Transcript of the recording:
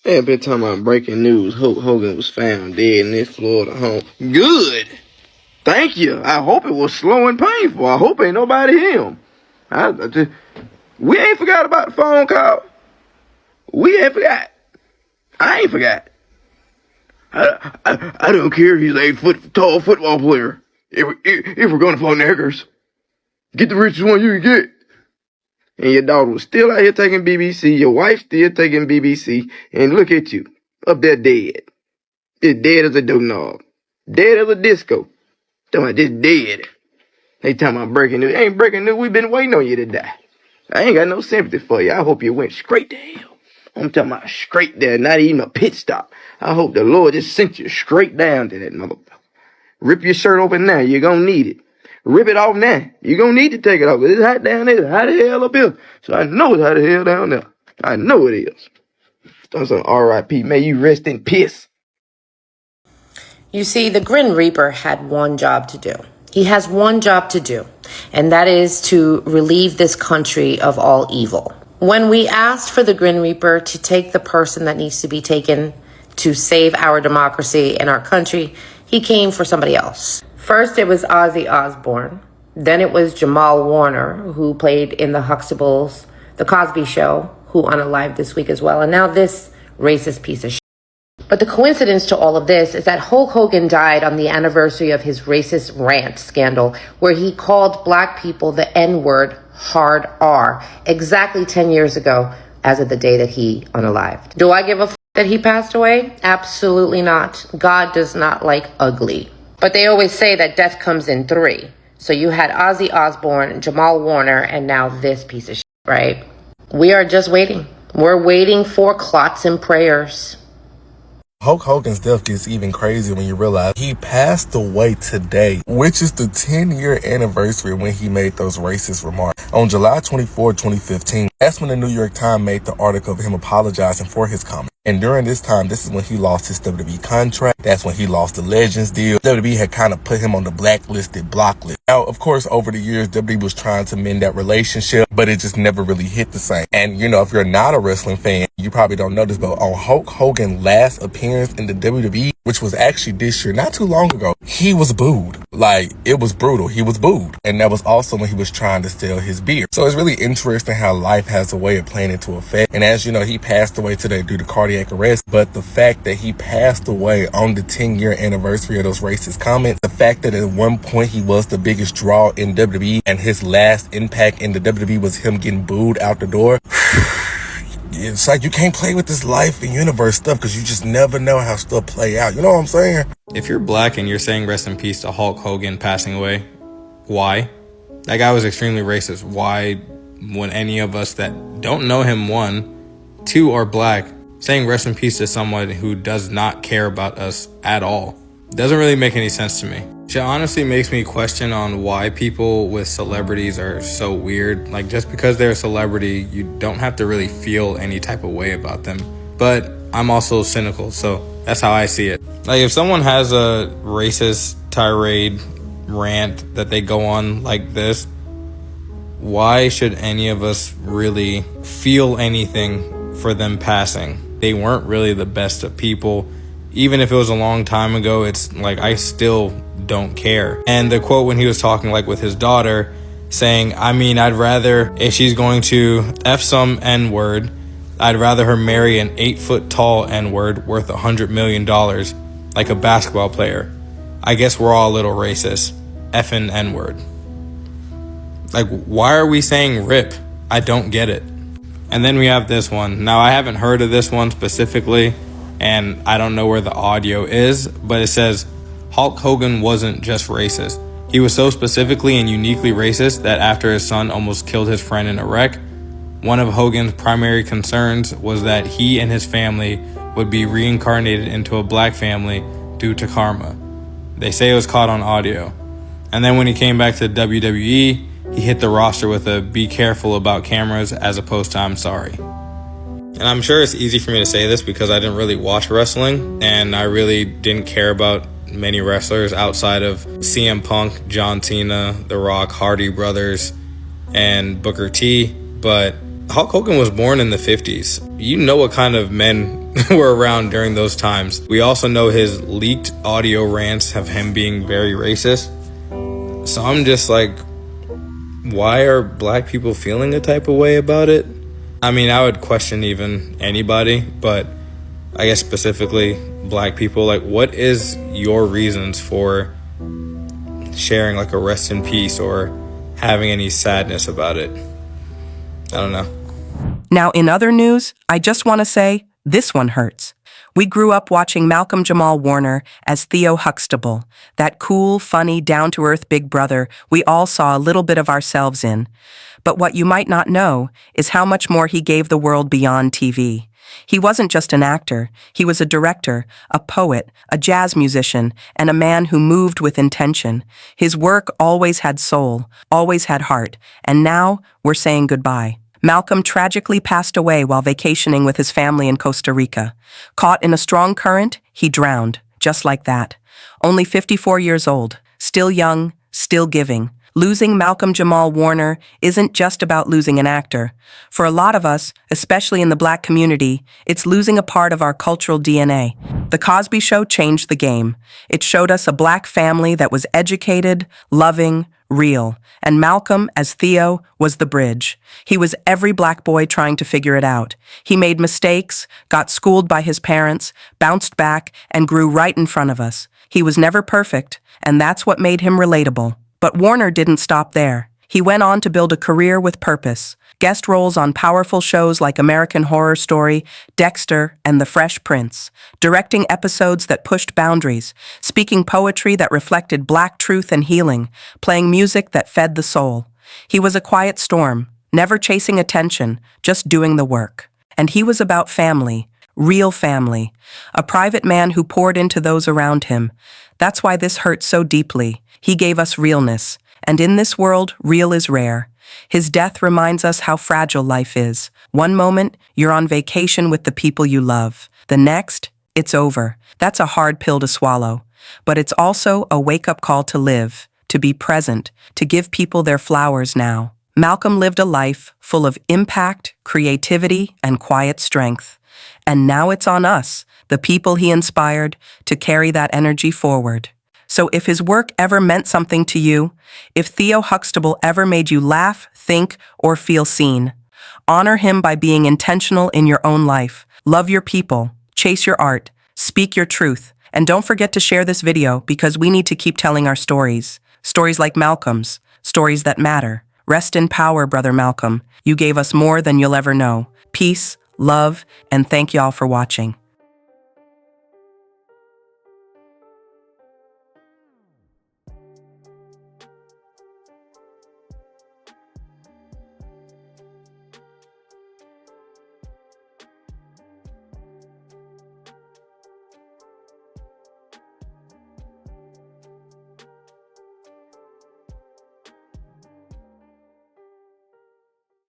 They been talking about breaking news. Hulk Hogan was found dead in his Florida home. Good. Thank you. I hope it was slow and painful. I hope ain't nobody him. We ain't forgot about the phone call. We ain't forgot. I ain't forgot. I don't care if he's an 8-foot tall football player. If we're gonna flow knackers, get the richest one you can get. And your daughter was still out here taking BBC. Your wife still taking BBC. And look at you, up there dead. Just dead as a doorknob. Dead as a disco. Talking about just dead. They talking about breaking news. Ain't breaking news. We've been waiting on you to die. I ain't got no sympathy for you. I hope you went straight to hell. I'm talking about straight there, not even a pit stop. I hope the Lord just sent you straight down to that motherfucker. Rip your shirt open now. You're going to need it. Rip it off now. You're going to need to take it off. It's hot down there. It's hot as hell up here. So I know it's hot as hell down there. I know it is. I'm saying, R.I.P. May you rest in peace. You see, the Grim Reaper had one job to do. He has one job to do, and that is to relieve this country of all evil. When we asked for the Grim Reaper to take the person that needs to be taken to save our democracy and our country, he came for somebody else. First, it was Ozzy Osbourne. Then it was Jamal Warner, who played in the Huxtables, the Cosby Show, who unalived this week as well. And now this racist piece of shit. But the coincidence to all of this is that Hulk Hogan died on the anniversary of his racist Rant scandal, where he called black people the N-word, hard R, exactly 10 years ago, as of the day that he unalived. Do I give a f*** that he passed away? Absolutely not. God does not like ugly. But they always say that death comes in 3. So you had Ozzy Osbourne, Jamal Warner, and now this piece of shit, right? We are just waiting. We're waiting for clots and prayers. Hulk Hogan's death gets even crazier when you realize he passed away today, which is the 10-year anniversary when he made those racist remarks. On July 24, 2015, that's when the New York Times made the article of him apologizing for his comment. And during this time, this is when he lost his WWE contract. That's when he lost the Legends deal. WWE had kind of put him on the blacklisted block list. Now, of course, over the years, WWE was trying to mend that relationship, but it just never really hit the same. And, you know, if you're not a wrestling fan, you probably don't know this, but on Hulk Hogan's last appearance in the WWE, which was actually this year, not too long ago, he was booed. Like, it was brutal. He was booed. And that was also when he was trying to sell his beer. So it's really interesting how life has a way of playing into effect. And as you know, he passed away today due to cardiac arrest. But the fact that he passed away on the 10-year anniversary of those racist comments, the fact that at one point he was the biggest draw in WWE and his last impact in the WWE was him getting booed out the door. It's like you can't play with this life and universe stuff because you just never know how stuff play out. You know what I'm saying? If you're black and you're saying rest in peace to Hulk Hogan passing away, why? That guy was extremely racist. Why, when any of us that don't know him, 1, 2 are black, saying rest in peace to someone who does not care about us at all doesn't really make any sense to me. It honestly makes me question on why people with celebrities are so weird. Like, just because they're a celebrity, you don't have to really feel any type of way about them. But I'm also cynical, so that's how I see it. Like, if someone has a racist tirade rant that they go on like this, why should any of us really feel anything for them passing? They weren't really the best of people. Even if it was a long time ago, it's like, I still don't care. And the quote when he was talking like with his daughter, saying, I mean, I'd rather, if she's going to F some N-word, I'd rather her marry an 8-foot tall N-word worth $100 million, like a basketball player. I guess we're all a little racist. Effing N-word. Like, why are we saying rip? I don't get it. And then we have this one. Now, I haven't heard of this one specifically, and I don't know where the audio is, but it says, Hulk Hogan wasn't just racist. He was so specifically and uniquely racist that after his son almost killed his friend in a wreck, one of Hogan's primary concerns was that he and his family would be reincarnated into a black family due to karma. They say it was caught on audio. And then when he came back to WWE, he hit the roster with a be careful about cameras as opposed to I'm sorry. And I'm sure it's easy for me to say this because I didn't really watch wrestling and I really didn't care about many wrestlers outside of CM Punk, John Cena, The Rock, Hardy Brothers, and Booker T. But Hulk Hogan was born in the 50s. You know what kind of men were around during those times. We also know his leaked audio rants of him being very racist. So I'm just like, why are black people feeling a type of way about it? I mean, I would question even anybody, but I guess specifically black people. Like, what is your reasons for sharing like a rest in peace or having any sadness about it? I don't know. Now, in other news, I just want to say, this one hurts. We grew up watching Malcolm-Jamal Warner as Theo Huxtable, that cool, funny, down-to-earth big brother we all saw a little bit of ourselves in. But what you might not know is how much more he gave the world beyond TV. He wasn't just an actor, he was a director, a poet, a jazz musician, and a man who moved with intention. His work always had soul, always had heart, and now we're saying goodbye. Malcolm tragically passed away while vacationing with his family in Costa Rica. Caught in a strong current, he drowned, just like that. Only 54 years old, still young, still giving. Losing Malcolm-Jamal Warner isn't just about losing an actor. For a lot of us, especially in the black community, it's losing a part of our cultural DNA. The Cosby Show changed the game. It showed us a black family that was educated, loving, real. And Malcolm, as Theo, was the bridge. He was every black boy trying to figure it out. He made mistakes, got schooled by his parents, bounced back, and grew right in front of us. He was never perfect, and that's what made him relatable. But Warner didn't stop there. He went on to build a career with purpose. Guest roles on powerful shows like American Horror Story, Dexter, and The Fresh Prince. Directing episodes that pushed boundaries. Speaking poetry that reflected black truth and healing. Playing music that fed the soul. He was a quiet storm, never chasing attention, just doing the work. And he was about family. Real family. A private man who poured into those around him. That's why this hurts so deeply. He gave us realness. And in this world, real is rare. His death reminds us how fragile life is. One moment, you're on vacation with the people you love. The next, it's over. That's a hard pill to swallow. But it's also a wake-up call to live, to be present, to give people their flowers now. Malcolm lived a life full of impact, creativity, and quiet strength. And now it's on us, the people he inspired, to carry that energy forward. So if his work ever meant something to you, if Theo Huxtable ever made you laugh, think, or feel seen, honor him by being intentional in your own life. Love your people, chase your art, speak your truth, and don't forget to share this video because we need to keep telling our stories. Stories like Malcolm's, stories that matter. Rest in power, Brother Malcolm. You gave us more than you'll ever know. Peace, love, and thank y'all for watching.